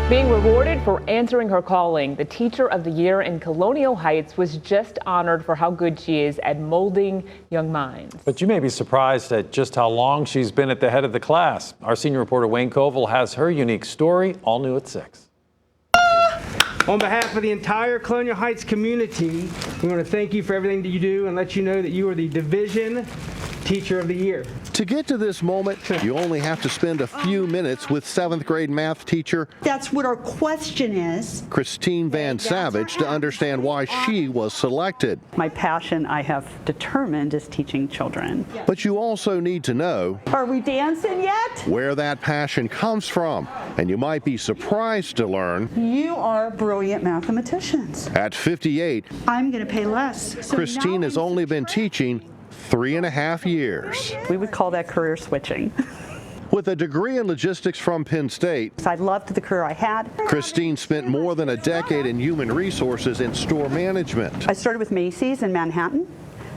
Being rewarded for answering her calling, the Teacher of the Year in Colonial Heights was just honored for how good she is at molding young minds. But you may be surprised at just how long she's been at the head of the class. Our senior reporter Wayne Koval has her unique story, all new at 6. On behalf of the entire Colonial Heights community, we want to thank you for everything that you do and let you know that you are the Division Teacher of the Year. To get to this moment, you only have to spend a few minutes with 7th grade math teacher That's what our question is. Christine Van Savage to understand why she was selected. My passion, I have determined, is teaching children. But you also need to know Are we dancing yet? where that passion comes from, and you might be surprised to learn You are brilliant mathematicians. at 58, I'm going to pay less. So Christine now has I'm only been teaching 3.5 years. We would call that career switching. With a degree in logistics from Penn State, I loved the career I had. Christine spent more than a decade in human resources and store management. I started with Macy's in Manhattan.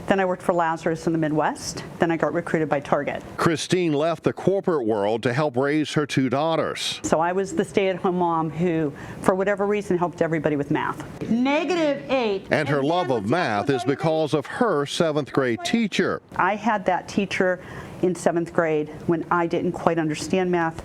Then I worked for Lazarus in the Midwest. Then I got recruited by Target. Christine left the corporate world to help raise her 2 daughters. So I was the stay-at-home mom who, for whatever reason, helped everybody with math. -8. And her love of math is because of her 7th grade teacher. I had that teacher in 7th grade when I didn't quite understand math,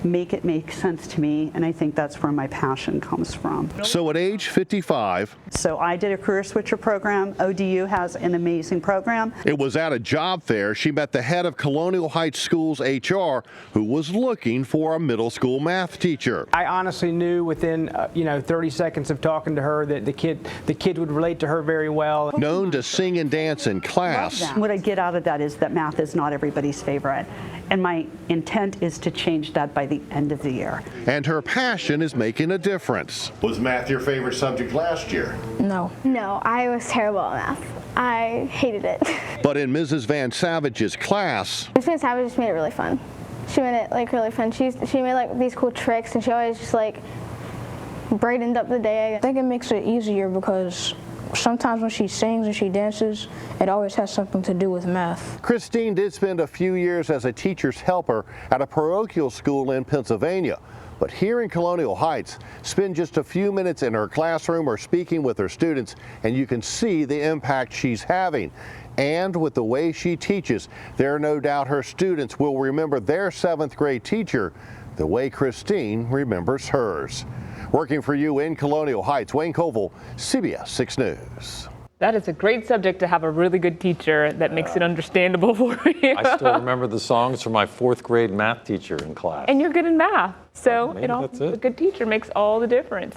make it make sense to me, and I think that's where my passion comes from. So at age 55, So I did a career switcher program. ODU has an amazing program. it was at a job fair she met the head of Colonial Heights Schools HR, who was looking for a middle school math teacher. I honestly knew within 30 seconds of talking to her that the kid would relate to her very well. Known to sing and dance in class, What I get out of that is that math is not everybody's favorite, and my intent is to change that by the end of the year. and her passion is making a difference. Was math your favorite subject last year? No, I was terrible at math. I hated it. But in Mrs. Van Savage's class, Miss Van Savage just made it really fun. She made it really fun. She made these cool tricks, and she always just brightened up the day. I think it makes it easier because sometimes when she sings and she dances, it always has something to do with math. Christine did spend a few years as a teacher's helper at a parochial school in Pennsylvania. But here in Colonial Heights, spend just a few minutes in her classroom or speaking with her students, and you can see the impact she's having. And with the way she teaches, there are no doubt her students will remember their 7th grade teacher the way Christine remembers hers. Working for you in Colonial Heights, Wayne Koval, CBS 6 News. That is a great subject to have a really good teacher that makes it understandable for you. I still remember the songs from my 4th grade math teacher in class. And you're good in math. So Maybe that's it. a good teacher makes all the difference.